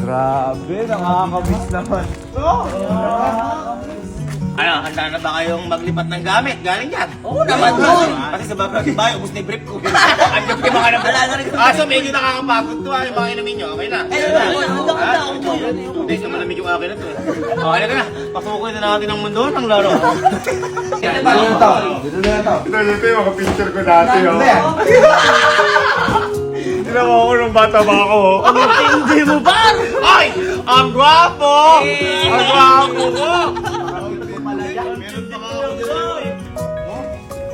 Grabe, nakakamiss naman. Ano, handa na ba kayong maglipat ng gamit? Galing yan. Oo naman doon. Kasi sa babag bayo, ubus na yung brief ko. Ang gabi mga naman. So medyo nakakapagod to yung mga inumin nyo. Okay na. Hindi, sa malamig yung akin na to. Okay na ka na. Pasukoy na natin ang mundo ng laro. Dito na to. Ito yung mga picture ko dati, oh. Tinawa ko nung bata ba ako, oh. Hindi mo ba? Ay! Ang gwapo! Ang gwapo ko! Meron pa ka ako dyan.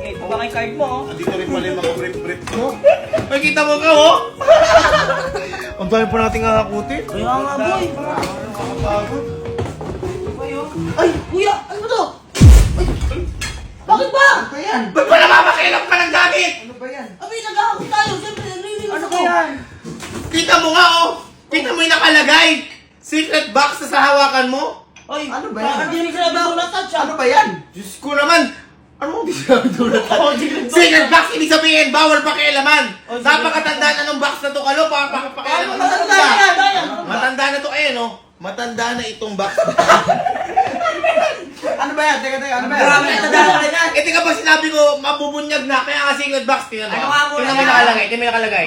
Ito ba kay card mo? Dito rin pala yung mga brief mo. Ay, kita mo ka, oh! Ang dami pa nating hahakutin. Kaya nga boy. Nakakapagod. Ay, kuya, ano ba to? Ay, bakit ba? Ba't pa namamakilang pa ng gamit? Abi, naghahakot tayo. Siyempre, nalilinis Ano ako. ba yan? Kita mo nga, oh! Kita mo yung nakalagay! Secret box na sa hawakan mo? Ay, Ano ba yan? Hindi namin sinabi ako na-touch ah. Ano ba yan? Diyos ko naman! Ano mo di sabi tulad? Secret box, ibig sabihin, bawal pakialaman! Napakatanda na ng box na to, kalo, pakialaman. Matanda yan. Matanda na to, no? Matanda na itong box. Ano ba yan? Teka, ano ba yan? Marami na tanda ka rin yan. Eh, tika ba sinabi ko, mabubunyag na, kaya nga secret box, tingnan mo. Ano nga muna Tingnan mo yung yan? nakalagay, tingnan mo yung nakalagay.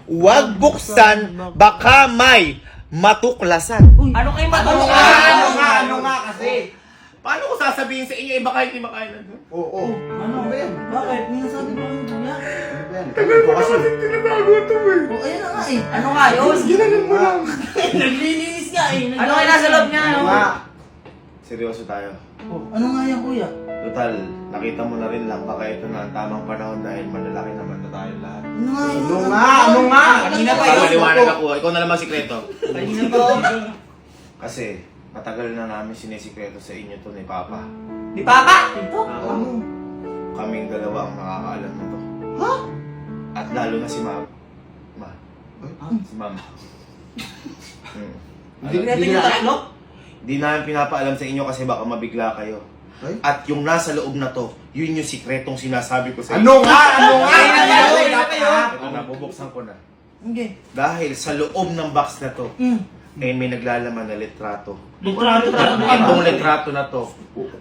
Huwag buksan, baka may matuklasan. Ano kayo matulog? Ano nga kasi? Paano ko sasabihin sa inyo, eh baka hindi makainan doon? Oo. Ano ba yan? Bakit? May nasabi pa kang kuya. Ano ba yan? Tagal mo kasi. Tinatago ito, eh. O, ayan na nga eh. Ano nga yun? Ginanin mo lang. Naglilinis nga eh. Ano kayo nasa loob niya? Ano nga? Seryoso tayo. Ano nga yan kuya? Total, nakita mo na rin lang baka ito na ang tamang panahon dahil malalaki naman na tayo lahat. Ano nga yun? Ano nga? Ano nga? Kanina pa Para yun. maliwanag ako, ikaw na naman sikreto. Kanina pa yun. Kasi, matagal na namin sinisikreto sa inyo to ni Papa. Di Papa? Ito? Ano? Kaming dalawa ang nakakaalam nito. Ha? At lalo na si Ma'am. Si Ma'am. Hindi natin yung tatlo? Di namin pinapaalam sa inyo kasi baka mabigla kayo. Ay? At yung nasa loob na to, yun yung sikretong sinasabi ko sa inyo. Ano nga? Ano nga? Ito na, bubuksan ko na. Okay. Dahil sa loob ng box na to, eh may naglalaman na litrato. Litrato At talaga. itong litrato na to,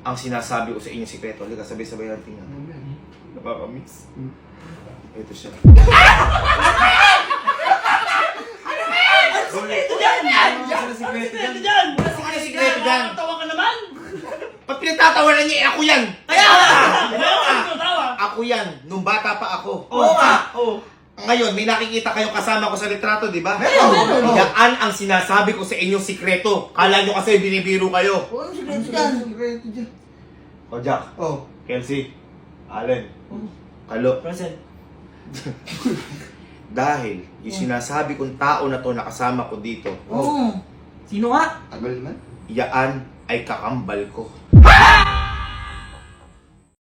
ang sinasabi ko sa inyo sikreto. Halika, sabay-sabay natin yan. Nakakamiss. Ito siya. Ito dyan! Sikreto Ito dyan! Ano sikreto dyan? Tawa ka naman! Pag pinagtatawanan niya, eh, ako yan! Kaya nga! Kaya nga! Tawa! Ako yan, nung bata pa ako. Oo nga! Oo. Ngayon, may nakikita kayong kasama ko sa litrato, di ba? Meron. Yan ang sinasabi ko sa inyong sikreto. Kala nyo kasi binibiro kayo. Ano sikreto dyan? Sikreto dyan. O Jack, Oh. Kelsey, Allen, Kalo. Present. Dahil yung sinasabi kong tao na to nakasama ko dito, Oo. Sino nga? Tagal naman. yaan ay kakambal ko.